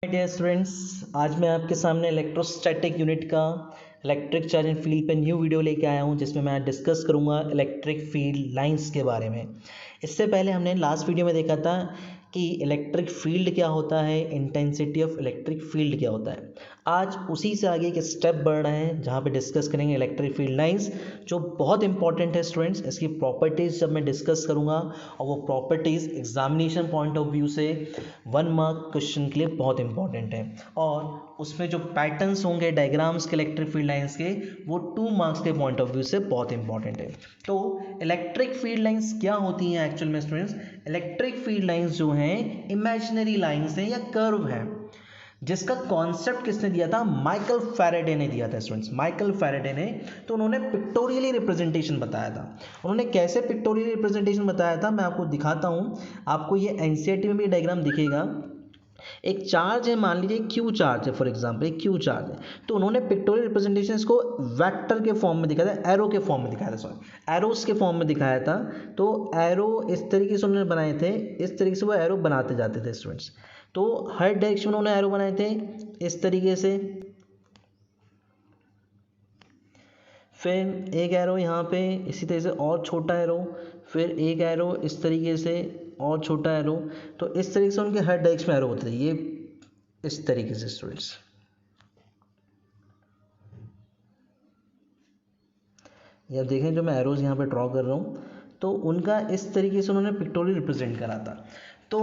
Dear students, आज मैं आपके सामने इलेक्ट्रोस्टैटिक यूनिट का इलेक्ट्रिक चार्ज एंड फील्ड पे न्यू वीडियो लेके आया हूँ, जिसमें मैं डिस्कस करूँगा इलेक्ट्रिक फील्ड लाइंस के बारे में। इससे पहले हमने लास्ट वीडियो में देखा था कि इलेक्ट्रिक फील्ड क्या होता है, इंटेंसिटी ऑफ इलेक्ट्रिक फील्ड क्या होता है। आज उसी से आगे एक स्टेप बढ़ रहे हैं जहाँ पे डिस्कस करेंगे इलेक्ट्रिक फील्ड लाइंस, जो बहुत इंपॉर्टेंट है स्टूडेंट्स। इसकी प्रॉपर्टीज़ जब मैं डिस्कस करूँगा, और वो properties examination point of view से 1 मार्क क्वेश्चन के लिए बहुत इंपॉर्टेंट है, और उसमें जो पैटर्न्स होंगे डायग्राम्स के इलेक्ट्रिक फील्ड लाइंस के, वो 2 मार्क्स के पॉइंट ऑफ व्यू से बहुत इंपॉर्टेंट है। तो इलेक्ट्रिक फील्ड लाइंस क्या होती हैं एक्चुअल में स्टूडेंट्स? इलेक्ट्रिक फील्ड लाइंस जो हैं इमेजिनरी लाइंस हैं या कर्व हैं, जिसका कॉन्सेप्ट किसने दिया था? माइकल फैराडे ने दिया था स्टूडेंट्स, माइकल फैराडे ने। तो उन्होंने पिक्टोरियली रिप्रेजेंटेशन बताया था। उन्होंने कैसे पिक्टोरियली रिप्रेजेंटेशन बताया था, मैं आपको दिखाता हूँ। आपको ये एनसीईआरटी में भी डायग्राम दिखेगा। एक चार्ज है, मान लीजिए क्यू चार्ज है, फॉर एग्जांपल एक क्यू चार्ज है, तो उन्होंने पिक्टोरियल रिप्रेजेंटेशन इसको वेक्टर के फॉर्म में दिखाया था, एरो के फॉर्म में दिखाया था, सॉरी एरोस के फॉर्म में दिखाया था। तो एरो इस तरीके से उन्होंने बनाए थे, इस तरीके से वो एरो बनाते जाते थे स्टूडेंट्स। तो हर डायरेक्शन में उन्होंने एरो बनाए थे इस तरीके से। फिर एक एरो यहाँ पे इसी तरह से और छोटा एरो, फिर एक एरो इस तरीके से और छोटा एरो। तो इस तरीके से उनके हर डायरेक्शन में एरो होते थे, ये इस तरीके से स्टूडेंट्स। ये आप देखें, जो मैं एरोज यहाँ पे ड्रॉ कर रहा हूँ, तो उनका इस तरीके से उन्होंने पिक्टोरियल रिप्रेजेंट करा था। तो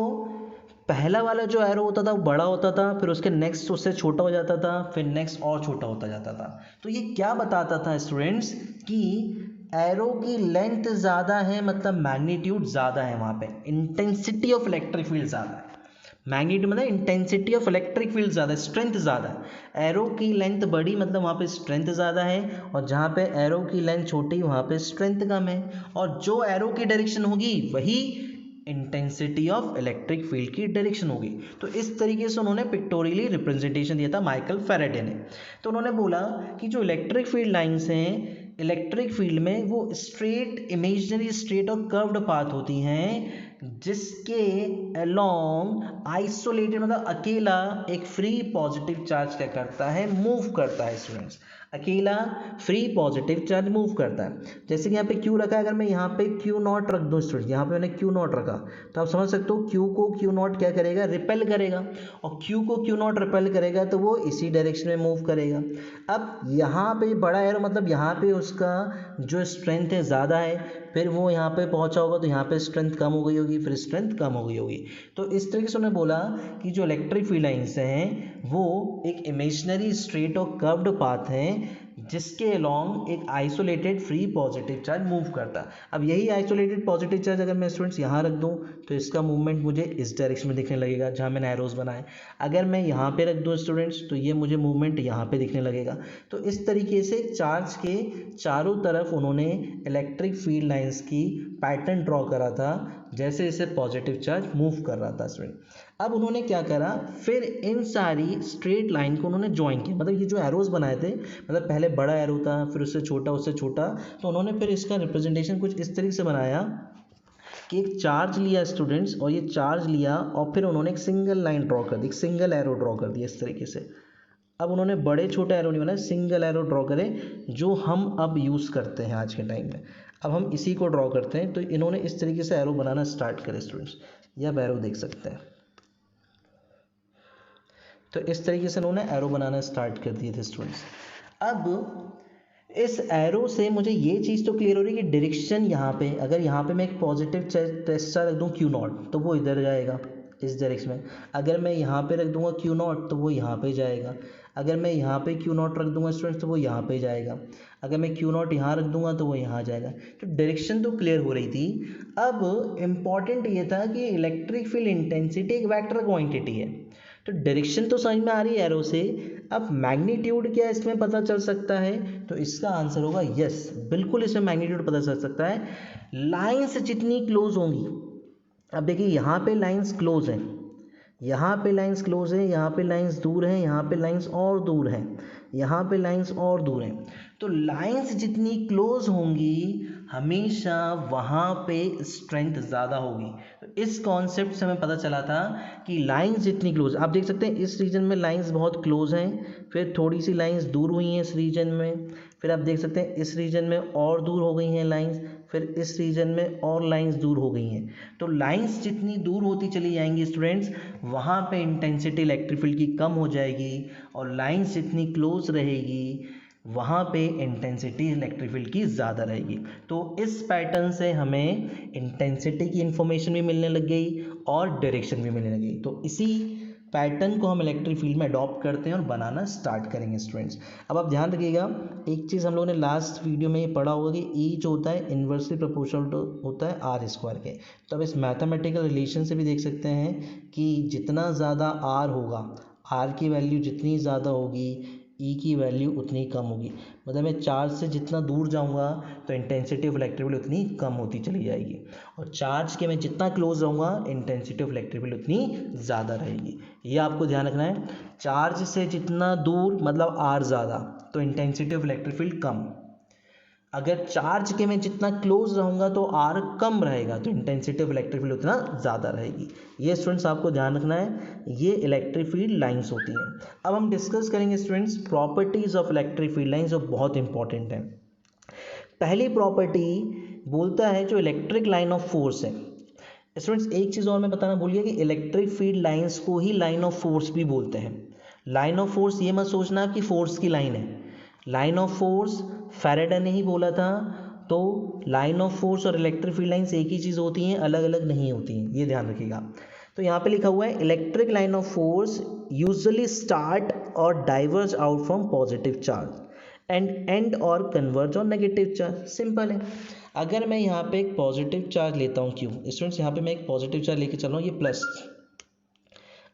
पहला वाला जो एरो होता था वो बड़ा होता था, फिर उसके नेक्स्ट उससे छोटा हो जाता था, फिर नेक्स्ट और छोटा होता जाता था। तो ये क्या बताता था स्टूडेंट्स कि एरो की लेंथ ज़्यादा है, मतलब मैग्नीट्यूड ज़्यादा है, वहाँ पे इंटेंसिटी ऑफ इलेक्ट्रिक फील्ड ज़्यादा है। मैग्नीट्यूड मतलब इंटेंसिटी ऑफ इलेक्ट्रिक फील्ड ज़्यादा है, स्ट्रेंथ ज़्यादा है। एरो की लेंथ बड़ी मतलब वहाँ पे स्ट्रेंथ ज़्यादा है, और जहाँ पे एरो की लेंथ छोटी वहाँ पे स्ट्रेंथ कम है। और जो एरो की डायरेक्शन होगी वही इंटेंसिटी ऑफ इलेक्ट्रिक फील्ड की डायरेक्शन होगी। तो इस तरीके से उन्होंने पिक्टोरियली रिप्रेजेंटेशन दिया था माइकल फैराडे ने। तो उन्होंने बोला कि जो इलेक्ट्रिक फील्ड लाइंस हैं इलेक्ट्रिक फील्ड में, वो स्ट्रेट, इमेजिनरी स्ट्रेट और कर्व्ड पाथ होती हैं, जिसके अलोंग आइसोलेटेड मतलब अकेला एक फ्री पॉजिटिव चार्ज क्या करता है? मूव करता है स्टूडेंट्स। अकेला फ्री पॉजिटिव चार्ज मूव करता है। जैसे कि यहाँ पे क्यू रखा है, अगर मैं यहाँ पे क्यू नॉट रख दूँ स्टूडेंट, यहाँ पे मैंने क्यू नॉट रखा, तो आप समझ सकते हो क्यू को क्यू नॉट क्या करेगा? रिपेल करेगा। और क्यू को क्यू नॉट रिपेल करेगा तो वो इसी डायरेक्शन में मूव करेगा। अब यहाँ पे बड़ा एरो मतलब यहाँ पे उसका जो स्ट्रेंथ है ज़्यादा है, फिर वो यहाँ पे पहुँचा होगा तो यहाँ पे स्ट्रेंथ कम हो गई होगी, फिर स्ट्रेंथ कम हो गई होगी। तो इस तरीके से उन्होंने बोला कि जो इलेक्ट्रिक फील्ड लाइंस हैं वो एक इमेजिनरी स्ट्रेट और कर्व्ड पाथ हैं, जिसके अलोंग एक isolated free positive charge move करता है। अब यही आइसोलेटेड पॉजिटिव चार्ज अगर मैं स्टूडेंट्स यहाँ रख दूँ, तो इसका मूवमेंट मुझे इस डायरेक्शन में दिखने लगेगा जहाँ मैंने एरोज बनाए। अगर मैं यहाँ पे रख दूँ स्टूडेंट्स, तो ये मुझे मूवमेंट यहाँ पे दिखने लगेगा। तो इस तरीके से चार्ज के चारों तरफ उन्होंने इलेक्ट्रिक फील्ड लाइंस की पैटर्न ड्रॉ करा था, जैसे जैसे पॉजिटिव चार्ज मूव कर रहा था स्टूडेंट। अब उन्होंने क्या करा, फिर इन सारी स्ट्रेट लाइन को उन्होंने ज्वाइन किया। मतलब ये जो एरोज बनाए थे, मतलब पहले बड़ा एरो था, फिर उससे छोटा, तो उन्होंने फिर इसका रिप्रेजेंटेशन कुछ इस तरीके से बनाया कि एक चार्ज लिया स्टूडेंट्स, और ये चार्ज लिया और फिर उन्होंने एक सिंगल लाइन ड्रॉ कर दी, एक सिंगल एरो ड्रॉ कर दिया इस तरीके से। अब उन्होंने बड़े छोटे एरो नहीं बनाए, सिंगल एरो ड्रॉ करें, जो हम अब यूज़ करते हैं आज के टाइम में। अब हम इसी को ड्रॉ करते हैं। तो इन्होंने इस तरीके से एरो बनाना स्टार्ट करे स्टूडेंट्स, ये आप एरो देख सकते हैं। तो इस तरीके से उन्होंने एरो बनाना स्टार्ट कर दिए थे स्टूडेंट्स। अब इस एरो से मुझे ये चीज़ तो क्लियर हो रही है कि डायरेक्शन यहाँ पे, अगर यहाँ पे मैं एक पॉजिटिव चार्ज रख दूँ क्यू नॉट, तो वो इधर जाएगा इस डायरेक्शन में। अगर मैं यहाँ पे रख दूँगा क्यू नॉट, तो वो यहाँ पे जाएगा। अगर मैं यहाँ पे क्यू नॉट रख दूँगा स्टूडेंट्स, तो वो यहाँ पे जाएगा। अगर मैं क्यू नॉट यहाँ रख दूँगा तो वो यहाँ जाएगा। तो डायरेक्शन तो क्लियर हो रही थी। अब इम्पॉर्टेंट ये था कि इलेक्ट्रिक फील्ड इंटेंसिटी एक वेक्टर क्वांटिटी है, तो डायरेक्शन तो समझ में आ रही है एरो से। अब मैग्नीट्यूड क्या इसमें पता चल सकता है? तो इसका आंसर होगा यस, बिल्कुल इसमें मैग्नीट्यूड पता चल सकता है। लाइंस जितनी क्लोज होंगी, अब देखिए यहाँ पे लाइंस क्लोज हैं, यहाँ पे लाइंस क्लोज है, यहाँ पे लाइंस दूर हैं, यहाँ पे लाइंस और दूर हैं, यहाँ पे लाइंस और दूर हैं। तो लाइंस जितनी क्लोज होंगी हमेशा वहाँ पे स्ट्रेंथ ज़्यादा होगी। तो इस कॉन्सेप्ट से हमें पता चला था कि लाइंस जितनी क्लोज, आप देख सकते हैं इस रीजन में लाइंस बहुत क्लोज हैं, फिर थोड़ी सी लाइंस दूर हुई हैं इस रीजन में, फिर आप देख सकते हैं इस रीजन में और दूर हो गई हैं लाइंस, फिर इस रीजन में और लाइंस दूर हो गई हैं। तो लाइंस जितनी दूर होती चली जाएंगी स्टूडेंट्स, वहाँ पे इंटेंसिटी इलेक्ट्रिक फील्ड की कम हो जाएगी, और लाइंस जितनी क्लोज रहेगी वहाँ पे इंटेंसिटी इलेक्ट्रिक फील्ड की ज़्यादा रहेगी। तो इस पैटर्न से हमें इंटेंसिटी की इंफॉर्मेशन भी मिलने लग गई और डायरेक्शन भी मिलने लगी। तो इसी पैटर्न को हम इलेक्ट्रिक फील्ड में अडॉप्ट करते हैं और बनाना स्टार्ट करेंगे स्टूडेंट्स। अब आप ध्यान रखिएगा, एक चीज़ हम लोगों ने लास्ट वीडियो में ये पढ़ा होगा कि ई जो होता है इन्वर्सली प्रोपोर्शनल होता है आर स्क्वायर के। तो अब इस मैथमेटिकल रिलेशन से भी देख सकते हैं कि जितना ज़्यादा आर होगा, आर की वैल्यू जितनी ज़्यादा होगी, ई की वैल्यू उतनी कम होगी। मतलब मैं चार्ज से जितना दूर जाऊंगा तो इंटेंसिटी ऑफ इलेक्ट्रिक फील्ड उतनी कम होती चली जाएगी, और चार्ज के मैं जितना क्लोज रहूँगा इंटेंसिटी ऑफ इलेक्ट्रिक फील्ड उतनी ज़्यादा रहेगी। ये आपको ध्यान रखना है, चार्ज से जितना दूर मतलब आर ज़्यादा तो इंटेंसिटी ऑफ इलेक्ट्रिक फील्ड कम, अगर चार्ज के मैं जितना क्लोज रहूँगा तो आर कम रहेगा तो इंटेंसिटी ऑफ इलेक्ट्रिक फील्ड उतना ज़्यादा रहेगी। ये स्टूडेंट्स आपको ध्यान रखना है, ये इलेक्ट्रिक फील्ड लाइंस होती हैं। अब हम डिस्कस करेंगे students properties of electric field lines जो बहुत इंपॉर्टेंट है। पहली प्रॉपर्टी बोलता है जो इलेक्ट्रिक लाइन ऑफ फोर्स है। स्टूडेंट्स एक चीज़ और मैं बताना भूल गया कि इलेक्ट्रिक फील्ड लाइंस को ही लाइन ऑफ फोर्स भी बोलते हैं। लाइन ऑफ फोर्स ये मत सोचना कि फोर्स की लाइन है, लाइन ऑफ फोर्स फैराडे ने ही बोला था। तो लाइन ऑफ फोर्स और इलेक्ट्रिक फील्ड लाइंस एक ही चीज़ होती हैं, अलग अलग नहीं होती हैं, ये ध्यान रखिएगा। तो यहाँ पे लिखा हुआ है electric line of force usually start और diverge out from positive charge and end और converge on negative charge. Simple है, अगर मैं यहाँ पे एक पॉजिटिव चार्ज लेता हूँ, क्यों स्टूडेंट्स यहाँ पे मैं एक पॉजिटिव चार्ज लेके चल रहा हूँ, ये प्लस,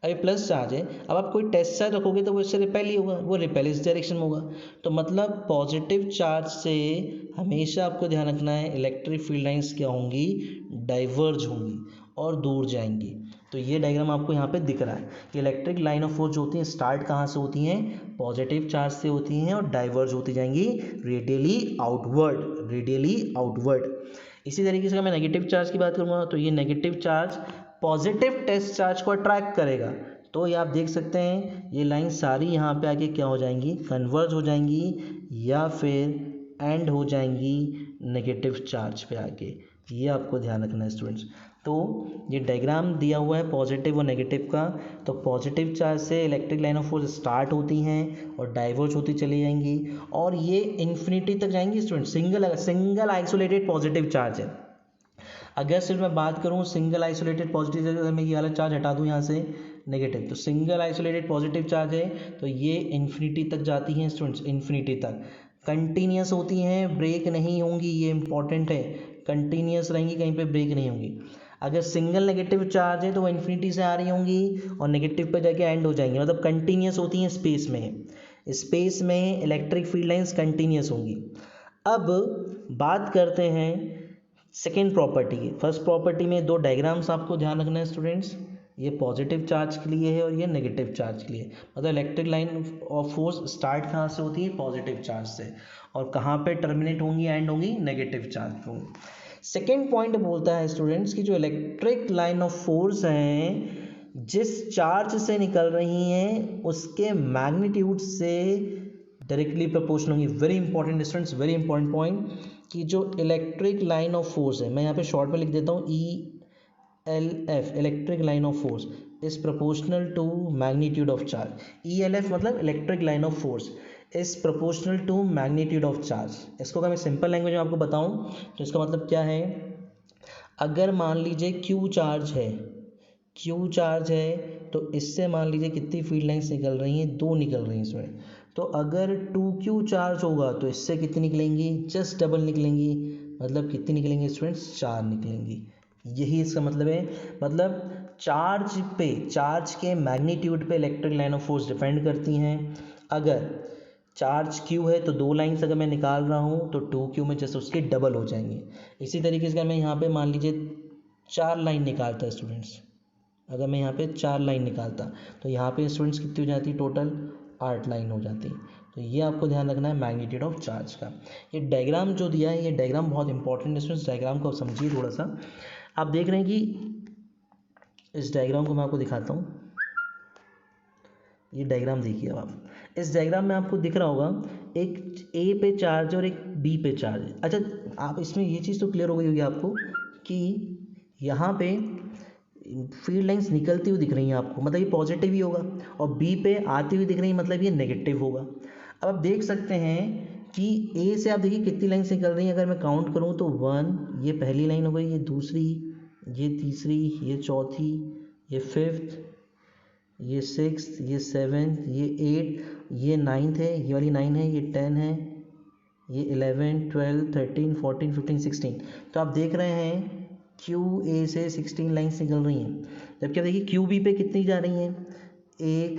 अभी प्लस चार्ज है, अब आप कोई टेस्ट चार्ज रखोगे तो वो इससे रिपेल ही होगा, वो रिपेल इस डायरेक्शन में होगा। तो मतलब पॉजिटिव चार्ज से हमेशा आपको ध्यान रखना है इलेक्ट्रिक फील्ड लाइंस क्या होंगी, डाइवर्ज होंगी और दूर जाएंगी। तो ये डायग्राम आपको यहाँ पे दिख रहा है कि इलेक्ट्रिक लाइन ऑफ फोर्स जो होती हैं स्टार्ट कहाँ से होती हैं, पॉजिटिव चार्ज से होती हैं और डाइवर्ज होती जाएंगी रेडियली आउटवर्ड, रेडियली आउटवर्ड। इसी तरीके से अगर मैं नेगेटिव चार्ज की बात करूँगा तो ये negative charge positive test charge को अट्रैक्ट करेगा। तो ये आप देख सकते हैं ये लाइन सारी यहाँ पे आके क्या हो जाएंगी, कन्वर्ज हो जाएंगी या फिर एंड हो जाएंगी नेगेटिव चार्ज पे आके। ये आपको ध्यान रखना है स्टूडेंट्स। तो ये डायग्राम दिया हुआ है पॉजिटिव और नेगेटिव का। तो पॉजिटिव चार्ज से electric line of force start होती हैं और डाइवर्ज होती चली जाएंगी और ये इन्फिनिटी तक जाएंगी student. Single isolated positive charge है। अगर सिर्फ मैं बात करूँ सिंगल आइसोलेटेड पॉजिटिव, अगर मैं ये वाला चार्ज हटा दूँ यहाँ से नेगेटिव, तो सिंगल आइसोलेटेड पॉजिटिव चार्ज है तो ये इन्फिनिटी तक जाती हैं स्टूडेंट्स, इन्फिनिटी तक कंटिन्यूस होती हैं, ब्रेक नहीं होंगी, ये इंपॉर्टेंट है, कंटिन्यूस रहेंगी, कहीं पे ब्रेक नहीं होंगी। अगर सिंगल नेगेटिव चार्ज है तो वो इन्फिनिटी से आ रही होंगी और नेगेटिव पर जाके एंड हो जाएंगी, मतलब कंटिन्यूस होती हैं स्पेस में, स्पेस में इलेक्ट्रिक फील्ड लाइंस कंटिन्यूस होंगी। अब बात करते हैं सेकेंड प्रॉपर्टी की। फर्स्ट प्रॉपर्टी में दो डायग्राम्स आपको ध्यान रखना है स्टूडेंट्स, ये पॉजिटिव चार्ज के लिए है और ये नेगेटिव चार्ज के लिए। मतलब electric line of force start कहाँ से होती है, पॉजिटिव चार्ज से, और कहाँ पे टर्मिनेट होंगी, एंड होंगी नेगेटिव चार्ज पे होंगी। सेकेंड पॉइंट बोलता है स्टूडेंट्स की जो इलेक्ट्रिक लाइन ऑफ फोर्स हैं जिस चार्ज से निकल रही हैं उसके मैग्नीट्यूड से डायरेक्टली प्रोपोर्शनल होंगी। Very important students, very important point कि जो इलेक्ट्रिक लाइन ऑफ फोर्स है, मैं यहाँ पे शॉर्ट में लिख देता हूँ ELF, electric line of force is proportional to magnitude of charge. ELF मतलब electric line of force is proportional to magnitude of charge. इसको अगर मैं सिंपल लैंग्वेज में आपको बताऊँ तो इसका मतलब क्या है, अगर मान लीजिए Q चार्ज है, Q चार्ज है तो इससे मान लीजिए कितनी फील्ड लाइंस निकल रही हैं, दो निकल रही हैं इसमें। तो अगर 2Q चार्ज होगा तो इससे कितनी निकलेंगी, जस्ट डबल निकलेंगी, मतलब कितनी निकलेंगी स्टूडेंट्स, 4 निकलेंगी। यही इसका मतलब है, मतलब चार्ज पे, चार्ज के मैग्नीट्यूड पे electric line of force depend करती हैं। अगर चार्ज Q है तो दो लाइन्स अगर मैं निकाल रहा हूँ तो 2Q में जस्ट उसके डबल हो जाएंगे। इसी तरीके से मैं यहाँ पे मान लीजिए 4 लाइन निकालता है स्टूडेंट्स, अगर मैं यहाँ पे 4 लाइन निकालता तो यहाँ पे स्टूडेंट्स कितनी हो जाती है टोटल, 8 लाइन हो जाती। तो ये आपको ध्यान रखना है मैग्नीट्यूड ऑफ चार्ज का। ये डायग्राम जो दिया है, ये डायग्राम बहुत इंपॉर्टेंट है, इस डायग्राम को आप समझिए थोड़ा सा। आप देख रहे हैं कि इस डायग्राम को मैं आपको दिखाता हूँ। ये डायग्राम देखिए अब आप, इस डायग्राम में आपको दिख रहा होगा एक ए पे चार्ज और एक बी पे चार्ज। अच्छा, आप इसमें ये चीज़ तो क्लियर हो गई होगी आपको कि यहाँ पे फील्ड लाइंस निकलती हुई दिख रही हैं आपको, मतलब ये पॉजिटिव ही होगा, और बी पे आती हुई दिख रही है, मतलब ये नेगेटिव होगा। अब आप देख सकते हैं कि ए से आप देखिए कितनी लाइन्स निकल रही हैं। अगर मैं काउंट करूँ तो 1, ये पहली लाइन हो गई, ये दूसरी, ये तीसरी, ये चौथी, ये फिफ्थ, ये 6th, ये 7th, ये 8, ये 9th है, ये वाली 9 है, ये 10 है, ये 11, 12, 13, 14, 15, 16। तो आप देख रहे हैं क्यू ए से 16 लाइन्स निकल रही हैं। जबकि आप देखिए क्यू बी पे कितनी जा रही हैं, 1,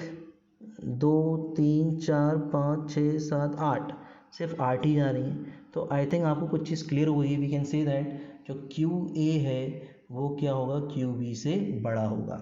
2, 3, 4, 5, 6, 7, 8, सिर्फ 8 ही जा रही हैं। तो आई थिंक आपको कुछ चीज़ क्लियर हो गई। वी कैन से दैट जो क्यू ए है वो क्या होगा, क्यू बी से बड़ा होगा।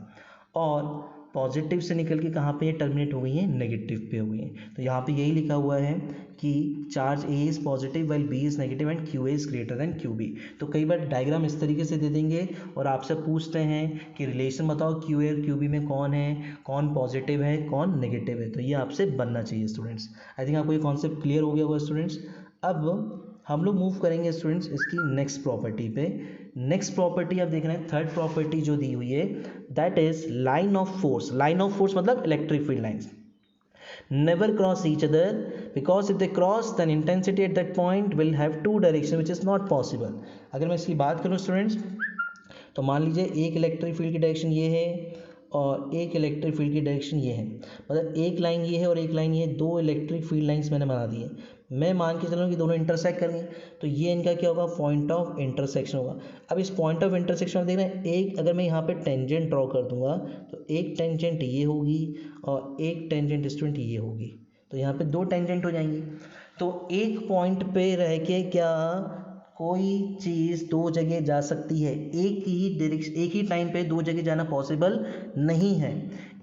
और पॉजिटिव से निकल के कहाँ पे टर्मिनेट हो गई हैं, नेगेटिव पे हो गई हैं। तो यहाँ पे यही लिखा हुआ है कि charge A is positive while B is negative and Q A is greater than Q B. तो कई बार डायग्राम इस तरीके से दे देंगे और आपसे पूछते हैं कि रिलेशन बताओ क्यू ए और क्यू बी में कौन है, कौन पॉजिटिव है, कौन नेगेटिव है। तो ये आपसे बनना चाहिए स्टूडेंट्स। आई थिंक आपको ये कॉन्सेप्ट क्लियर हो गया होगा स्टूडेंट्स। अब हम लोग मूव करेंगे स्टूडेंट्स इसकी नेक्स्ट प्रॉपर्टी पे। नेक्स्ट प्रॉपर्टी आप देख रहे हैं, थर्ड प्रॉपर्टी जो दी हुई है, that is line of force. Line of force मतलब electric field lines never cross each other, because if they cross then intensity at that point will have two direction which is not possible। अगर मैं इसकी बात करूं students, तो मान लीजिए एक इलेक्ट्रिक फील्ड की डायरेक्शन ये है और एक इलेक्ट्रिक फील्ड की डायरेक्शन ये है, मतलब एक लाइन ये है और एक लाइन ये है, दो इलेक्ट्रिक फील्ड लाइंस मैंने बना दी है। मैं मान के चलूँ कि दोनों इंटरसेक्ट करेंगे, तो ये इनका क्या होगा, पॉइंट ऑफ इंटरसेक्शन होगा। अब इस पॉइंट ऑफ इंटरसेक्शन में देख रहे हैं, एक अगर मैं यहाँ पे टेंजेंट ड्रॉ कर दूंगा तो एक टेंजेंट ये होगी और एक टेंजेंट स्टूडेंट ये होगी, तो यहाँ पे दो टेंजेंट हो जाएंगी। तो एक पॉइंट पे रह के क्या कोई चीज़ दो जगह जा सकती है, एक ही डायरेक्शन, एक ही टाइम पे दो जगह जाना पॉसिबल नहीं है।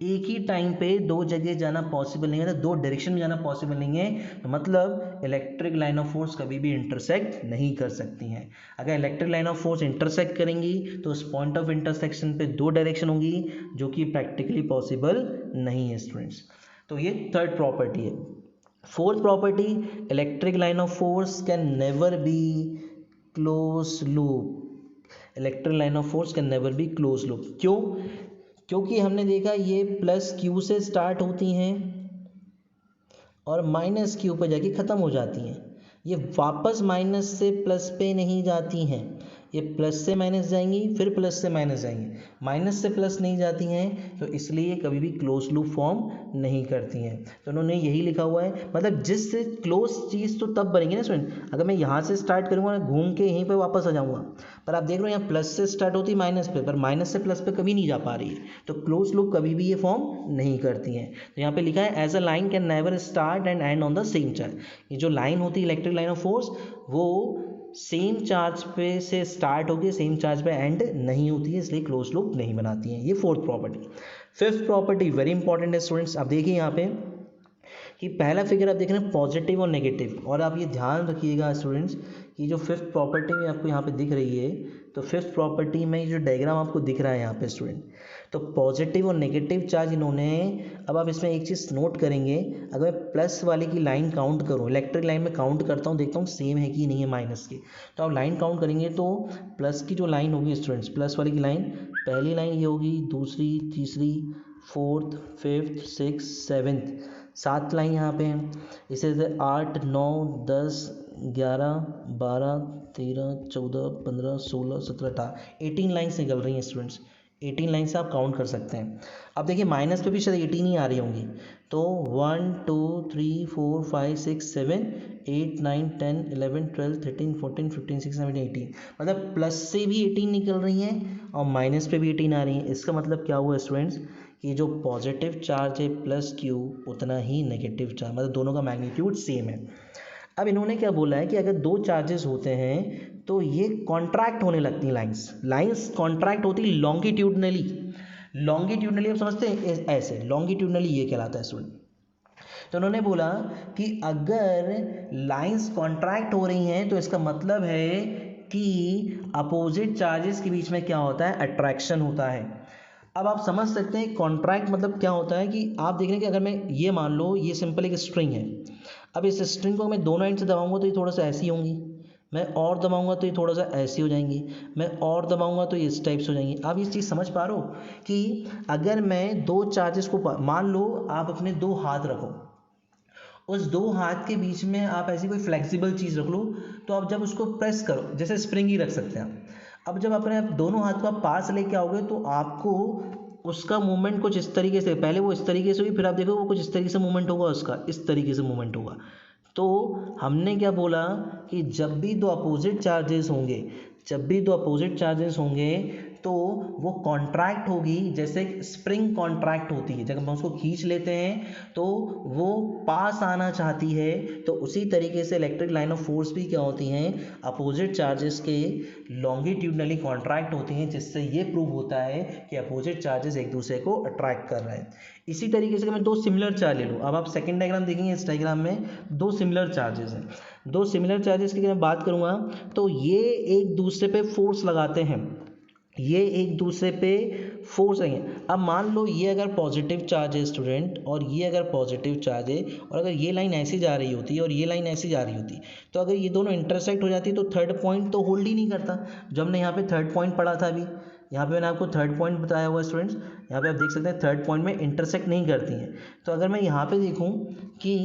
एक ही टाइम पे दो जगह जाना पॉसिबल नहीं है, तो दो डायरेक्शन में जाना पॉसिबल नहीं है। तो मतलब इलेक्ट्रिक लाइन ऑफ फोर्स कभी भी इंटरसेक्ट नहीं कर सकती हैं। अगर electric line of force intersect करेंगी तो उस पॉइंट ऑफ इंटरसेक्शन पे दो डायरेक्शन होंगी, जो कि प्रैक्टिकली पॉसिबल नहीं है स्टूडेंट्स। तो ये थर्ड प्रॉपर्टी है। Fourth property, electric line of force can never be close loop. Electric line of force can never be close loop. क्यों? क्योंकि हमने देखा ये प्लस क्यू से स्टार्ट होती हैं और माइनस क्यू पर जाके ख़त्म हो जाती हैं। ये वापस माइनस से प्लस पे नहीं जाती हैं, ये प्लस से माइनस जाएंगी फिर प्लस से माइनस जाएंगी, माइनस से प्लस नहीं जाती हैं, तो इसलिए कभी भी क्लोज लूप फॉर्म नहीं करती हैं। तो उन्होंने यही लिखा हुआ है, मतलब जिससे क्लोज चीज़ तो तब बनेगी ना स्टूडेंट, अगर मैं यहाँ से स्टार्ट करूँगा घूम के यहीं पर वापस आ जाऊँगा, पर आप देख रहे हो यहाँ प्लस से स्टार्ट होती है माइनस पे, पर माइनस से प्लस पे कभी नहीं जा पा रही है, तो क्लोज लूप कभी भी ये फॉर्म नहीं करती हैं। तो यहाँ पे लिखा है as a line can never start and end on the same charge. ये जो लाइन होती है इलेक्ट्रिक लाइन ऑफ फोर्स, वो सेम चार्ज पे से स्टार्ट होकर सेम चार्ज पे एंड नहीं होती है, इसलिए क्लोज लूप नहीं बनाती हैं। ये fourth property. Fifth property very important है स्टूडेंट्स। आप देखिए यहाँ पे कि पहला फिगर आप देख रहे हैं पॉजिटिव और नेगेटिव, और आप ये ध्यान रखिएगा स्टूडेंट्स कि जो फिफ्थ प्रॉपर्टी में आपको यहाँ पे दिख रही है, तो फिफ्थ प्रॉपर्टी में जो डायग्राम आपको दिख रहा है यहाँ पे स्टूडेंट, तो पॉजिटिव और नेगेटिव चार्ज इन्होंने, अब आप इसमें एक चीज़ नोट करेंगे, अगर मैं प्लस वाले की लाइन काउंट करूँ, इलेक्ट्रिक लाइन में काउंट करता हूँ, देखता हूँ सेम है कि नहीं है माइनस की, तो आप लाइन काउंट करेंगे तो प्लस की जो लाइन होगी स्टूडेंट्स, प्लस वाले की लाइन, पहली लाइन ये होगी, दूसरी, तीसरी, fourth, fifth, six, seventh, 7 line यहाँ पे हैं। इसे 8, 9, 10, 11, 12, 13, 14, 15, 16, 17, 18, 18 लाइन्स निकल रही हैं स्टूडेंट्स। 18 लाइन से आप काउंट कर सकते हैं। अब देखिए माइनस पे भी शायद 18 ही आ रही होंगी, तो 1, 2, 3, 4, 5, 6, 7, 8, 9, 10, 11, 12, 13, 14, 15, 16, 17, 18, मतलब प्लस से भी 18 निकल रही हैं और माइनस पे भी 18 आ रही हैं। इसका मतलब क्या हुआ स्टूडेंट्स कि जो पॉजिटिव चार्ज है प्लस क्यू, उतना ही नेगेटिव चार्ज, मतलब दोनों का मैग्नीट्यूड सेम है। अब इन्होंने क्या बोला है कि अगर दो चार्जेस होते हैं तो ये कॉन्ट्रैक्ट होने लगती हैं, लाइंस कॉन्ट्रैक्ट होती लॉन्गिट्यूडनली। लॉन्गिट्यूडनली आप समझते हैं, ऐसे लॉन्गिट्यूडनली ये कहलाता है स्टूडेंट। तो उन्होंने बोला कि अगर लाइंस कॉन्ट्रैक्ट हो रही हैं तो इसका मतलब है कि अपोजिट चार्जेस के बीच में क्या होता है, अट्रैक्शन होता है। अब आप समझ सकते हैं कॉन्ट्रैक्ट मतलब क्या होता है कि आप देख रहे हैं कि अगर मैं ये मान लो ये सिंपल एक स्ट्रिंग है, अब इस स्ट्रिंग को मैं दोनों एंड से दबाऊंगा तो ये थोड़ा सा ऐसी होंगी, मैं और दबाऊंगा तो ये थोड़ा सा ऐसी हो जाएंगी, मैं और दबाऊंगा तो ये इस टाइप से हो जाएंगी। आप ये चीज़ समझ पा रहे हो कि अगर मैं दो चार्जेस को मान लो आप अपने दो हाथ रखो, उस दो हाथ के बीच में आप ऐसी कोई फ्लेक्सिबल चीज़ रख लो, तो आप जब उसको प्रेस करो, जैसे स्प्रिंग ही रख सकते हैं आप, अब जब अपने आप दोनों हाथ को आप पास लेके आओगे तो आपको उसका मूवमेंट कुछ इस तरीके से, पहले वो इस तरीके से हुई, फिर आप देखो वो कुछ इस तरीके से मूवमेंट होगा, उसका इस तरीके से मूवमेंट होगा। तो हमने क्या बोला कि जब भी दो अपोजिट चार्जेस होंगे, जब भी दो अपोजिट चार्जेस होंगे तो वो कॉन्ट्रैक्ट होगी, जैसे स्प्रिंग कॉन्ट्रैक्ट होती है, जब हम उसको खींच लेते हैं तो वो पास आना चाहती है, तो उसी तरीके से इलेक्ट्रिक लाइन ऑफ फोर्स भी क्या होती हैं, अपोजिट चार्जेस के लॉन्गिट्यूडनली कॉन्ट्रैक्ट होती हैं, जिससे ये प्रूव होता है कि अपोजिट चार्जेस एक दूसरे को अट्रैक्ट कर रहे हैं। इसी तरीके से मैं दो सिमिलर चार्ज ले लूँ, अब आप सेकेंड डायग्राम देखेंगे, इस डायग्राम में दो सिमिलर चार्जेस हैं, दो सिमिलर चार्जेस की अगर मैं बात करूँगा तो ये एक दूसरे पे फोर्स लगाते हैं, ये एक दूसरे पे फोर्स है। अब मान लो ये अगर पॉजिटिव चार्ज है स्टूडेंट, और ये अगर पॉजिटिव चार्ज है, और अगर ये लाइन ऐसी जा रही होती है और ये लाइन ऐसी जा रही होती, तो अगर ये दोनों इंटरसेक्ट हो जाती तो थर्ड पॉइंट तो होल्ड ही नहीं करता। जो हमने यहाँ पे थर्ड पॉइंट पढ़ा था अभी, यहाँ पे मैंने आपको थर्ड पॉइंट बताया हुआ स्टूडेंट्स, यहाँ पे आप देख सकते हैं थर्ड पॉइंट में इंटरसेक्ट नहीं करती हैं। तो अगर मैं यहाँ पे देखूँ कि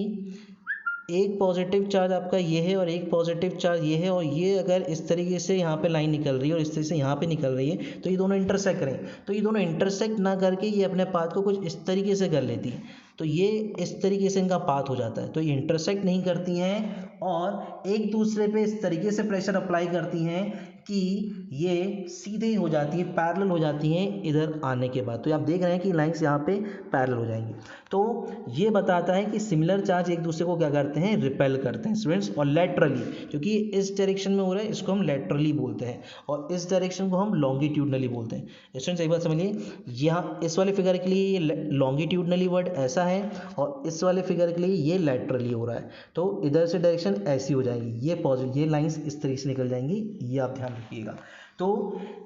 एक पॉजिटिव चार्ज आपका ये है और एक पॉजिटिव चार्ज ये है, और ये अगर इस तरीके से यहाँ पे लाइन निकल रही है और इस तरीके से यहाँ पे निकल रही है, तो ये दोनों इंटरसेक्ट करें, तो ये दोनों इंटरसेक्ट ना करके ये अपने पाथ को कुछ इस तरीके से कर लेती है, तो ये इस तरीके से इनका पाथ हो जाता है। तो ये इंटरसेक्ट नहीं करती हैं और एक दूसरे पे इस तरीके से प्रेशर अप्लाई करती हैं कि ये सीधे हो जाती है, पैरेलल हो जाती हैं इधर आने के बाद। तो आप देख रहे हैं कि लाइंस यहाँ पे पैरेलल हो जाएंगी। तो ये बताता है कि सिमिलर चार्ज एक दूसरे को क्या करते हैं, रिपेल करते हैं स्टूडेंट्स, और लेटरली, क्योंकि इस डायरेक्शन में हो रहा है इसको हम लेटरली बोलते हैं, और इस डायरेक्शन को हम लॉन्गिट्यूडनली बोलते हैं। स्टूडेंट्स एक बात समझिए, यहाँ इस वाले फिगर के लिए ये लॉन्गिट्यूडनली वर्ड ऐसा है, और इस वाले फिगर के लिए ये लेटरली हो रहा है, तो इधर से डायरेक्शन ऐसी हो जाएगी, ये पॉजिटिव, ये लाइंस इस तरीके से निकल जाएंगी, ये आप ध्यान रखिएगा। तो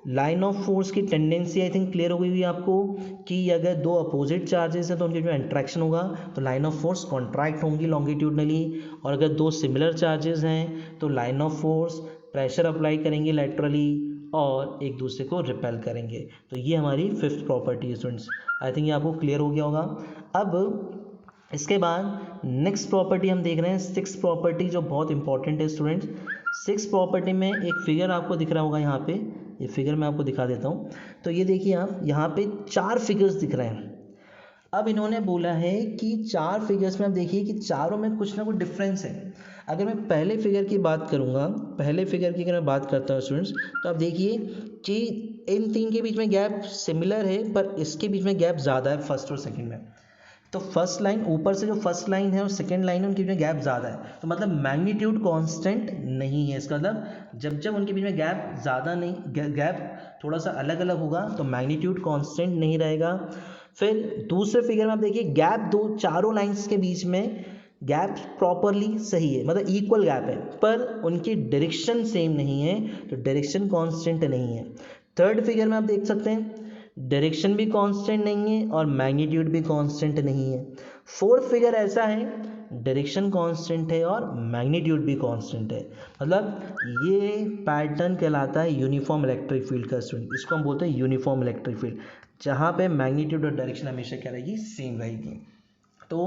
लाइन ऑफ फोर्स की टेंडेंसी आई थिंक क्लियर हो गई हुई आपको कि अगर दो अपोजिट चार्जेस हैं तो उनके जो इंट्रैक्शन होगा तो लाइन ऑफ फोर्स कॉन्ट्रैक्ट होंगी लॉन्गिट्यूडनली, और अगर दो सिमिलर चार्जेस हैं तो line of force pressure apply करेंगे लेटरली और एक दूसरे को रिपेल करेंगे। तो ये हमारी फिफ्थ प्रॉपर्टी है स्टूडेंट्स, आई थिंक ये आपको क्लियर हो गया होगा। अब इसके बाद नेक्स्ट प्रॉपर्टी हम देख रहे हैं, सिक्स प्रॉपर्टी, जो बहुत इंपॉर्टेंट है स्टूडेंट्स। सिक्स प्रॉपर्टी में एक फिगर आपको दिख रहा होगा, यहाँ पे ये फिगर मैं आपको दिखा देता हूँ। तो ये देखिए आप, यहाँ पे चार फिगर्स दिख रहे हैं। अब इन्होंने बोला है कि चार फिगर्स में आप देखिए कि चारों में कुछ ना कुछ डिफरेंस है। अगर मैं पहले फिगर की बात करूँगा, पहले फिगर की अगर मैं बात करता हूँ स्टूडेंट्स, तो आप देखिए कि इन तीन के बीच में गैप सिमिलर है, पर इसके बीच में गैप ज़्यादा है फर्स्ट और सेकेंड में। तो फर्स्ट लाइन, ऊपर से जो फर्स्ट लाइन है और सेकंड लाइन है उनके बीच में गैप ज़्यादा है, तो मतलब मैग्नीट्यूड कांस्टेंट नहीं है। इसका मतलब जब जब उनके बीच में गैप ज़्यादा नहीं, गैप थोड़ा सा अलग अलग होगा तो मैग्नीट्यूड कांस्टेंट नहीं रहेगा। फिर दूसरे फिगर में आप देखिए गैप दो चारों लाइंस के बीच में गैप प्रॉपरली सही है, मतलब इक्वल गैप है, पर उनकी डायरेक्शन सेम नहीं है, तो डायरेक्शन कांस्टेंट नहीं है। थर्ड फिगर में आप देख सकते हैं डायरेक्शन भी कांस्टेंट नहीं है और मैग्नीट्यूड भी कांस्टेंट नहीं है। फोर्थ फिगर ऐसा है डायरेक्शन कांस्टेंट है और मैग्नीट्यूड भी कांस्टेंट है, मतलब ये पैटर्न कहलाता है यूनिफॉर्म इलेक्ट्रिक फील्ड का स्टूडेंट, इसको हम बोलते हैं यूनिफॉर्म इलेक्ट्रिक फील्ड, जहाँ पे मैग्नीट्यूड और डायरेक्शन हमेशा क्या रहेगी, सेम रहेगी। तो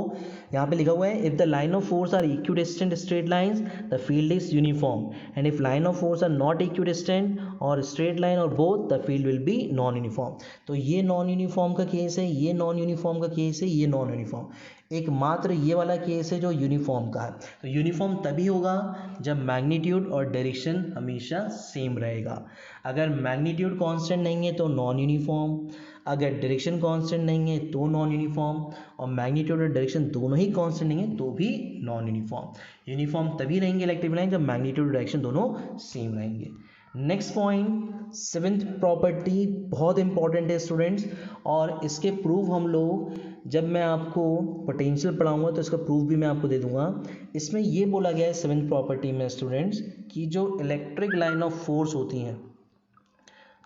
यहाँ पे लिखा हुआ है if the line of force are equidistant straight lines the field is uniform, and if line of force are not equidistant or straight line or both the field will be non uniform. तो ये non uniform का case है, ये non uniform का case है, ये non uniform, एकमात्र ये वाला केस है जो यूनिफॉर्म का है। तो यूनिफॉर्म तभी होगा जब मैग्नीट्यूड और डायरेक्शन हमेशा सेम रहेगा। अगर मैग्नीट्यूड कांस्टेंट नहीं है तो नॉन यूनिफॉर्म, अगर डायरेक्शन कांस्टेंट नहीं है तो नॉन यूनिफॉर्म, और मैग्नीट्यूड और डायरेक्शन दोनों ही कांस्टेंट नहीं है तो भी नॉन यूनिफॉर्म। यूनिफॉर्म तभी रहेंगे इलेक्ट्रिक लाइन जब मैग्नीट्यूड और डायरेक्शन दोनों सेम रहेंगे। नेक्स्ट पॉइंट, सेवेंथ प्रॉपर्टी बहुत इंपॉर्टेंट है स्टूडेंट्स, और इसके प्रूफ हम लोग जब मैं आपको पोटेंशियल पढ़ाऊंगा तो इसका प्रूफ भी मैं आपको दे दूंगा। इसमें ये बोला गया है 7th प्रॉपर्टी में स्टूडेंट्स कि जो इलेक्ट्रिक लाइन ऑफ फोर्स होती हैं,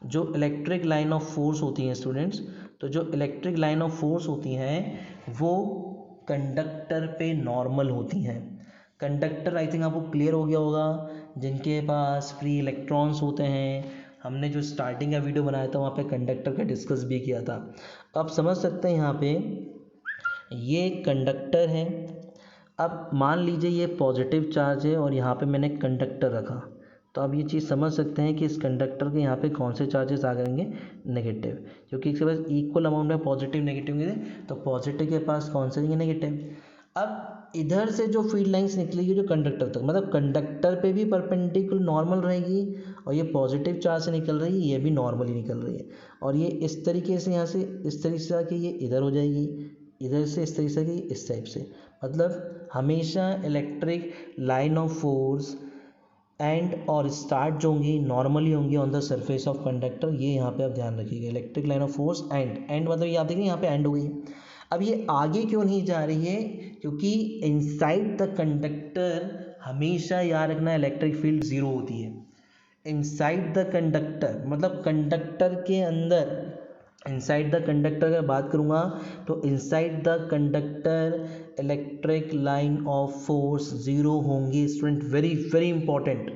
जो इलेक्ट्रिक लाइन ऑफ फोर्स होती हैं स्टूडेंट्स, तो जो इलेक्ट्रिक लाइन ऑफ फोर्स होती हैं वो कंडक्टर पे नॉर्मल होती हैं। कंडक्टर आई थिंक आपको क्लियर हो गया होगा, जिनके पास फ्री इलेक्ट्रॉन्स होते हैं। हमने जो स्टार्टिंग का वीडियो बनाया था वहाँ पे कंडक्टर का डिस्कस भी किया था। तो आप समझ सकते हैं यहाँ पे ये कंडक्टर है। अब मान लीजिए ये पॉजिटिव चार्ज है और यहाँ पे मैंने कंडक्टर रखा, तो आप ये चीज़ समझ सकते हैं कि इस कंडक्टर के यहाँ पे कौन से चार्जेस आ जाएंगे, नेगेटिव, क्योंकि इसके पास इक्वल अमाउंट में पॉजिटिव नेगेटिव होंगे, तो पॉजिटिव के पास कौन से होंगे, नेगेटिव। अब इधर से जो फील्ड लाइंस निकलेगी जो कंडक्टर तक, मतलब कंडक्टर पे भी परपेंडिकुलर नॉर्मल रहेगी और ये पॉजिटिव चार्ज से निकल रही है, ये भी नॉर्मली निकल रही है। और ये इस तरीके से यहाँ से इस तरीके से आके ये इधर हो जाएगी, इधर से इस तरीके से इस टाइप से। मतलब हमेशा electric line of force end और स्टार्ट जो होंगी नॉर्मली होंगी on the surface of conductor. ये यहाँ पे आप ध्यान रखिएगा, electric line of force and मतलब ये आप देखिए यहाँ पे एंड हो गई है। अब ये आगे क्यों नहीं जा रही है, क्योंकि इनसाइड द कंडक्टर हमेशा याद रखना इलेक्ट्रिक फील्ड ज़ीरो होती है। इनसाइड द कंडक्टर मतलब कंडक्टर के अंदर, इनसाइड द कंडक्टर अगर बात करूँगा तो inside the conductor electric line of force zero होंगी student. Very very important,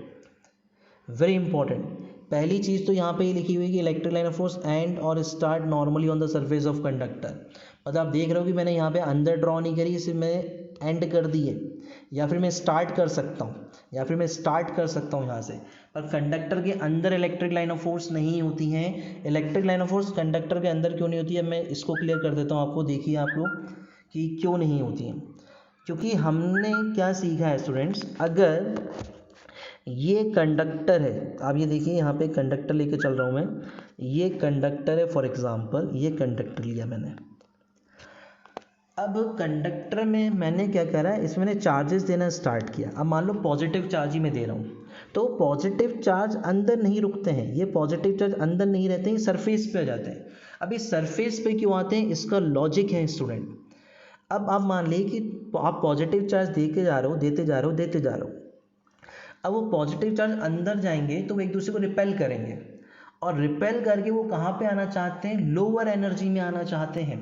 very important. पहली चीज़ तो यहाँ पे ये लिखी हुई है कि electric line of force end और start normally on the surface of conductor. मतलब आप देख रहे हो कि मैंने यहाँ पे अंदर ड्रॉ नहीं करी, सिर्फ मैंने एंड कर दी है, या फिर मैं स्टार्ट कर सकता हूँ, यहाँ से। पर कंडक्टर के अंदर इलेक्ट्रिक लाइन ऑफ फोर्स नहीं होती हैं। Electric line of force conductor के अंदर क्यों नहीं होती है, मैं इसको क्लियर कर देता हूँ आपको। देखिए आप लोग कि क्यों नहीं होती हैं, क्योंकि हमने क्या सीखा है स्टूडेंट्स, अगर ये कंडक्टर है, आप ये देखिए यहाँ पे कंडक्टर लेके चल रहा हूँ मैं, ये कंडक्टर है, फॉर एग्जांपल ये कंडक्टर लिया मैंने। अब कंडक्टर में मैंने क्या करा, इसमें मैंने चार्जेस देना स्टार्ट किया। अब मान लो पॉजिटिव चार्ज ही मैं दे रहा हूँ, तो पॉजिटिव चार्ज अंदर नहीं रुकते हैं, ये पॉजिटिव चार्ज अंदर नहीं रहते हैं, सरफेस पे आ जाते हैं। अब इस सरफेस पे क्यों आते हैं, इसका लॉजिक है स्टूडेंट। अब आप मान लीजिए कि आप पॉजिटिव चार्ज देते जा रहे हो। अब वो पॉजिटिव चार्ज अंदर जाएंगे तो वो एक दूसरे को रिपेल करेंगे, और रिपेल करके वो कहाँ पे आना चाहते हैं, लोअर एनर्जी में आना चाहते हैं।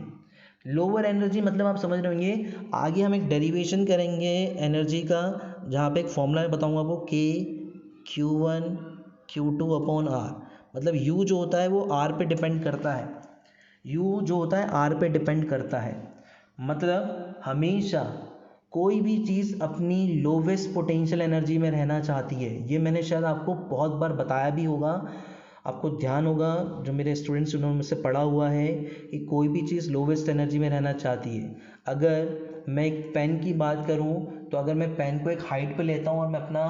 लोअर एनर्जी मतलब आप समझ रहे होंगे, आगे हम एक डेरिवेशन करेंगे एनर्जी का, जहाँ पे एक फॉर्मूला मैं बताऊंगा आपको, Q1 Q2 अपॉन R। मतलब U जो होता है वो R पे डिपेंड करता है, U जो होता है R पे डिपेंड करता है। मतलब हमेशा कोई भी चीज़ अपनी लोवेस्ट पोटेंशियल एनर्जी में रहना चाहती है। ये मैंने शायद आपको बहुत बार बताया भी होगा, आपको ध्यान होगा, जो मेरे स्टूडेंट्स उन्होंने मुझसे पढ़ा हुआ है कि कोई भी चीज़ लोवेस्ट एनर्जी में रहना चाहती है। अगर मैं एक पेन की बात करूं, तो अगर मैं पेन को एक हाइट पे लेता हूं और मैं अपना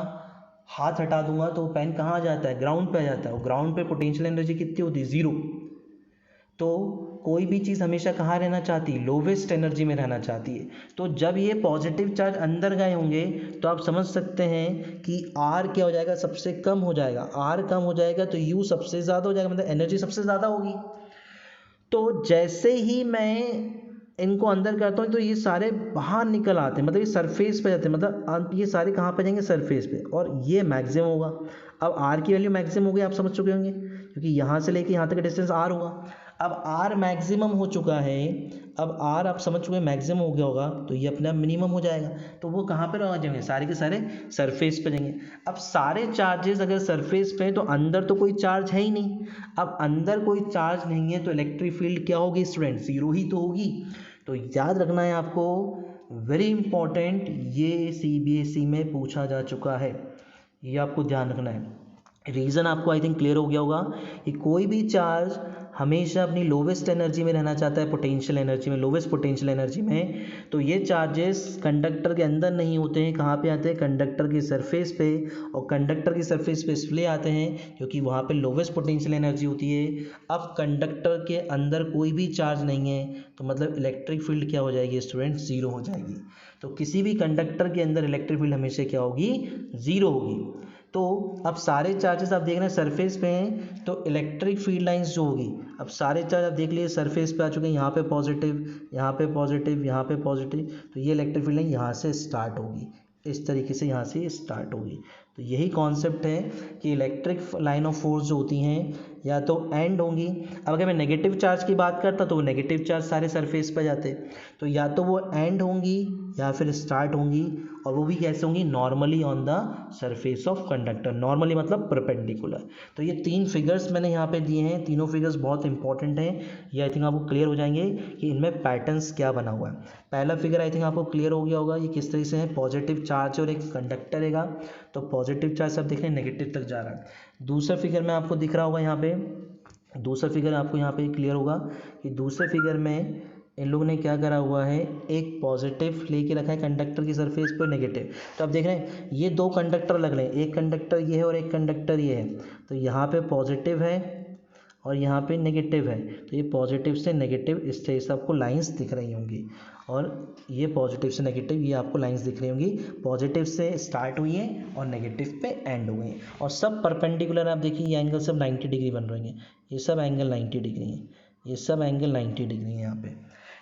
हाथ हटा दूंगा तो पेन कहाँ आ जाता है, ग्राउंड पे आ जाता है। और ग्राउंड पे पोटेंशियल एनर्जी कितनी होती है, ज़ीरो। तो कोई भी चीज़ हमेशा कहाँ रहना चाहती है, लोवेस्ट एनर्जी में रहना चाहती है। तो जब ये पॉजिटिव चार्ज अंदर गए होंगे तो आप समझ सकते हैं कि R क्या हो जाएगा, सबसे कम हो जाएगा। R कम हो जाएगा तो U सबसे ज़्यादा हो जाएगा, मतलब एनर्जी सबसे ज़्यादा होगी। तो जैसे ही मैं इनको अंदर करता हूँ तो ये सारे बाहर निकल आते हैं, मतलब ये सरफेस पे जाते हैं, मतलब ये सारे कहाँ पे जाएंगे, सरफेस पे, और ये मैक्सिमम होगा। अब R की वैल्यू मैक्सिमम हो गई, आप समझ चुके होंगे, क्योंकि यहाँ से लेके यहाँ तक का डिस्टेंस R होगा। अब R मैक्सिमम हो चुका है, अब R आप समझ चुके मैक्सिमम हो गया होगा, तो ये अपने आप मिनिमम हो जाएगा। तो वो कहाँ पर आ जाएंगे, सारे के सारे सरफेस पे जाएंगे। अब सारे चार्जेस अगर सरफेस पे हैं तो अंदर तो कोई चार्ज है ही नहीं। अब अंदर कोई चार्ज नहीं है तो इलेक्ट्रिक फील्ड क्या होगी स्टूडेंट, ज़ीरो ही तो होगी। तो याद रखना है आपको, वेरी इंपॉर्टेंट, ये CBSE में पूछा जा चुका है, ये आपको ध्यान रखना है। रीज़न आपको आई थिंक क्लियर हो गया होगा कि कोई भी चार्ज हमेशा अपनी लोवेस्ट एनर्जी में रहना चाहता है, पोटेंशियल एनर्जी में, लोवेस्ट पोटेंशियल एनर्जी में। तो ये चार्जेस कंडक्टर के अंदर नहीं होते हैं, कहाँ पे आते हैं, कंडक्टर की सरफेस पे। और कंडक्टर की सरफेस पे इसलिए आते हैं क्योंकि वहाँ पे लोवेस्ट पोटेंशियल एनर्जी होती है। अब कंडक्टर के अंदर कोई भी चार्ज नहीं है तो मतलब इलेक्ट्रिक फील्ड क्या हो जाएगी स्टूडेंट, ज़ीरो हो जाएगी। तो किसी भी कंडक्टर के अंदर इलेक्ट्रिक फील्ड हमेशा क्या होगी, ज़ीरो होगी। तो अब सारे चार्जेस आप देख रहे हैं सरफेस पे हैं, तो इलेक्ट्रिक फील्ड लाइंस जो होगी, अब सारे चार्ज आप देख लिए सरफेस पे आ चुके हैं, यहाँ पे पॉजिटिव, यहाँ पे पॉजिटिव, यहाँ पे पॉजिटिव, तो ये इलेक्ट्रिक फील्ड लाइन यहाँ से स्टार्ट होगी, इस तरीके से यहाँ से स्टार्ट होगी। तो यही कॉन्सेप्ट है कि इलेक्ट्रिक लाइन ऑफ फोर्स जो होती हैं या तो एंड होंगी। अब अगर मैं नेगेटिव चार्ज की बात करता तो वो नेगेटिव चार्ज सारे सरफेस पर जाते, तो या तो वो एंड होंगी या फिर स्टार्ट होंगी, और वो भी कैसे होंगी, normally on the surface of conductor. Normally मतलब परपेंडिकुलर। तो ये 3 फिगर्स मैंने यहाँ पे दिए हैं, तीनों फिगर्स बहुत इंपॉर्टेंट हैं, ये आई थिंक आपको क्लियर हो जाएंगे कि इनमें पैटर्न्स क्या बना हुआ है। पहला फिगर आई थिंक आपको क्लियर हो गया होगा, ये किस तरीके से है, पॉजिटिव चार्ज और एक कंडक्टर रहेगा, तो पॉजिटिव चार्ज आप देख रहे हैं नेगेटिव तक जा रहा है। दूसरा फिगर में आपको दिख रहा होगा यहाँ पे, दूसरा फिगर आपको यहाँ पे क्लियर होगा कि दूसरे फिगर में इन लोगों ने क्या करा हुआ है, एक पॉजिटिव लेके रखा है कंडक्टर की सरफेस पर, नेगेटिव। तो आप देख रहे हैं ये 2 कंडक्टर लग रहे हैं, एक कंडक्टर ये है और एक कंडक्टर ये है, तो यहाँ पे पॉजिटिव है और यहाँ पे नेगेटिव है, तो ये पॉजिटिव से नेगेटिव इस तरह से आपको लाइंस दिख रही होंगी, और ये पॉजिटिव से नेगेटिव ये आपको लाइंस दिख रही होंगी, पॉजिटिव से स्टार्ट हुई है और नेगेटिव पे एंड हुए हैं, और सब परपेंडिकुलर। आप देखिए ये एंगल सब 90 डिग्री बन रहे हैं, ये सब एंगल 90 डिग्री है, ये सब एंगल 90 डिग्री है। यहाँ पे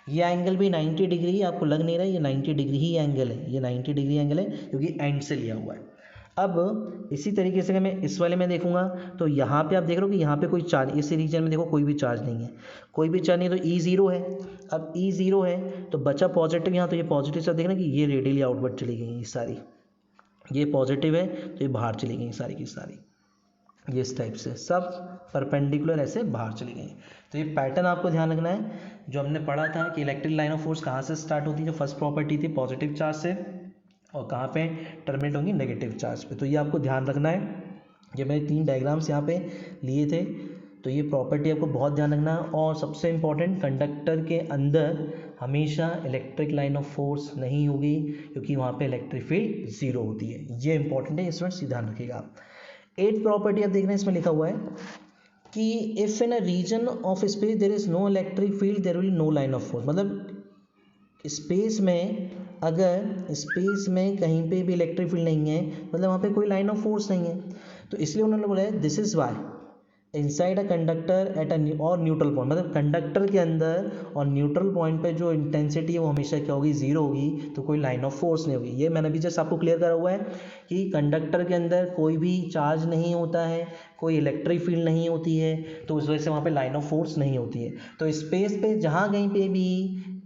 ये एंगल भी 90 डिग्री, आपको लग नहीं रहा है ये 90 डिग्री ही एंगल है, ये 90 डिग्री एंगल है क्योंकि एंड से लिया हुआ है। अब इसी तरीके से अगर मैं इस वाले में देखूंगा तो यहाँ पे आप देख रहे हो कि यहाँ पे कोई चार्ज, इस रीजन में देखो कोई भी चार्ज नहीं है, कोई भी चार्ज नहीं, तो ई ज़ीरो है। अब ई ज़ीरो है तो बचा पॉजिटिव यहाँ, तो ये पॉजिटिव से देख रहे हैं कि ये रेडियली आउटवर्ड चली गई ये सारी, ये पॉजिटिव है तो ये बाहर चली गई सारी की सारी, ये इस टाइप से सब परपेंडिकुलर ऐसे बाहर चली गई। तो ये पैटर्न आपको ध्यान रखना है, जो हमने पढ़ा था कि इलेक्ट्रिक लाइन ऑफ फोर्स कहाँ से स्टार्ट होती है, जो फर्स्ट प्रॉपर्टी थी पॉजिटिव चार्ज से, और कहाँ पे टर्मिनेट होंगी, नेगेटिव चार्ज पे। तो ये आपको ध्यान रखना है, ये मैंने 3 डायग्राम्स यहाँ पे लिए थे, तो ये प्रॉपर्टी आपको बहुत ध्यान रखना है। और सबसे इम्पॉर्टेंट, कंडक्टर के अंदर हमेशा इलेक्ट्रिक लाइन ऑफ फोर्स नहीं होगी क्योंकि वहाँ पे इलेक्ट्रिक फील्ड 0 होती है, ये इंपॉर्टेंट है, स्टूडेंट्स ध्यान रखिएगा। 8th प्रॉपर्टी आप देख रहे हैं, इसमें लिखा हुआ है कि if in a region of space there is no electric field there will no line of force, मतलब स्पेस में, अगर स्पेस में कहीं पे भी इलेक्ट्रिक फील्ड नहीं है मतलब वहाँ पे कोई लाइन ऑफ फोर्स नहीं है। तो इसलिए उन्होंने बोला है this is why inside a conductor at a और न्यूट्रल पॉइंट, मतलब कंडक्टर के अंदर और न्यूट्रल पॉइंट पे जो इंटेंसिटी है वो हमेशा क्या होगी, 0 होगी, तो कोई लाइन ऑफ फोर्स नहीं होगी। ये मैंने भी जस्ट आपको क्लियर करा हुआ है कि कंडक्टर के अंदर कोई भी चार्ज नहीं होता है, कोई इलेक्ट्रिक फील्ड नहीं होती है, तो उस वजह से वहाँ पे लाइन ऑफ फोर्स नहीं होती है। तो स्पेस पे जहाँ कहीं पे भी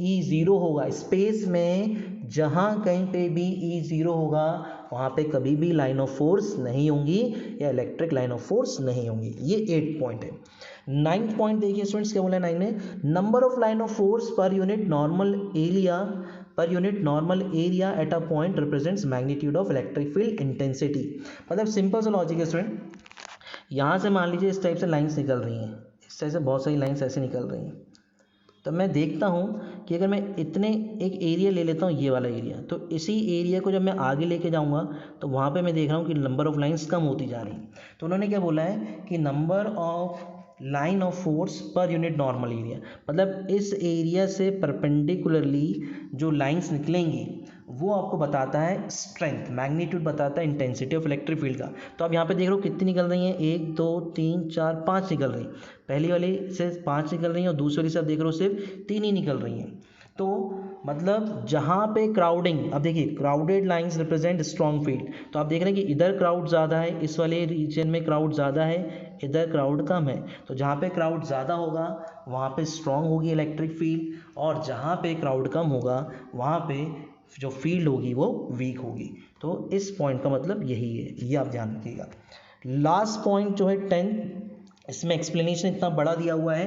ई 0 होगा, स्पेस में जहाँ कहीं पे भी ई 0 होगा वहाँ पे कभी भी लाइन ऑफ फोर्स नहीं होंगी या इलेक्ट्रिक लाइन ऑफ फोर्स नहीं होंगी। ये 8 पॉइंट है। 9th पॉइंट देखिए स्टूडेंट्स, क्या बोला है 9 में, number of line of force per unit normal area at a point represents magnitude of electric field intensity. मतलब सिंपल सा लॉजिक है स्टूडेंट, यहाँ से मान लीजिए इस टाइप से लाइन्स निकल रही हैं, इस टाइप से बहुत सारी लाइन्स ऐसे निकल रही हैं, तो मैं देखता हूँ कि अगर मैं इतने एक एरिया ले लेता हूँ, ये वाला एरिया, तो इसी एरिया को जब मैं आगे लेके जाऊँगा तो वहाँ पे मैं देख रहा हूँ कि नंबर ऑफ़ लाइंस कम होती जा रही। तो उन्होंने क्या बोला है कि number of line of force per unit normal area, मतलब इस एरिया से परपेंडिकुलरली जो लाइंस निकलेंगी वो आपको बताता है स्ट्रेंथ, मैग्नीट्यूड बताता है इंटेंसिटी ऑफ इलेक्ट्रिक फील्ड का। तो आप यहाँ पे देख रहे हो कितनी निकल रही हैं, 1 2 3 4 5 निकल रही, पहली वाली से 5 निकल रही हैं और दूसरी वाली से आप देख रहे हो सिर्फ 3 ही निकल रही हैं। तो मतलब जहाँ पे क्राउडिंग, अब देखिए crowded lines represent strong field, तो आप देख रहे हैं कि इधर क्राउड ज़्यादा है, इस वाले रीजन में क्राउड ज़्यादा है, इधर क्राउड कम है। तो जहाँ पे क्राउड ज़्यादा होगा वहाँ पे स्ट्रॉन्ग होगी इलेक्ट्रिक फील्ड, और जहाँ पे क्राउड कम होगा वहाँ पे जो फील्ड होगी वो वीक होगी। तो इस पॉइंट का मतलब यही है, ये आप ध्यान रखिएगा। लास्ट पॉइंट जो है 10, इसमें एक्सप्लेनेशन इतना बड़ा दिया हुआ है,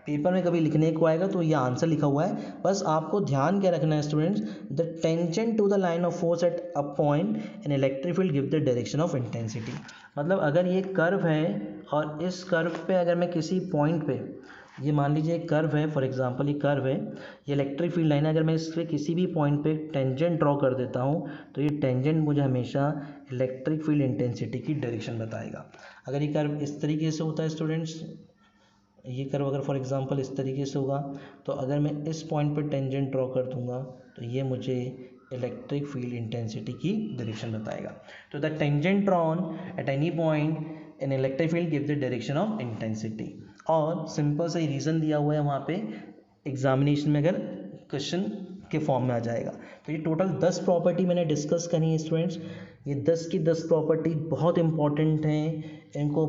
पेपर में कभी लिखने को आएगा तो ये आंसर लिखा हुआ है, बस आपको ध्यान क्या रखना है students, the tangent to the line of force at a point in electric field give the direction of intensity. मतलब अगर ये कर्व है और इस कर्व पे अगर मैं किसी पॉइंट पे, ये मान लीजिए एक कर्व है, फॉर एग्जांपल ये कर्व है, ये इलेक्ट्रिक फील्ड लाइन है, अगर मैं इस पर किसी भी पॉइंट पे टेंजेंट ड्रॉ कर देता हूँ तो ये टेंजेंट मुझे हमेशा इलेक्ट्रिक फील्ड इंटेंसिटी की डायरेक्शन बताएगा। अगर ये कर्व इस तरीके से होता है स्टूडेंट्स, ये कर्व अगर फॉर एग्जांपल इस तरीके से होगा, तो अगर मैं इस पॉइंट पर टेंजेंट ड्रॉ कर दूंगा तो ये मुझे इलेक्ट्रिक फील्ड इंटेंसिटी की डायरेक्शन बताएगा। तो the tangent drawn at any point in electric field give the direction of intensity. और सिंपल सा रीज़न दिया हुआ है वहाँ पे एग्जामिनेशन में, अगर क्वेश्चन के फॉर्म में आ जाएगा। तो ये टोटल 10 प्रॉपर्टी मैंने डिस्कस करी है स्टूडेंट्स। ये 10 की 10 प्रॉपर्टी बहुत इंपॉर्टेंट हैं, इनको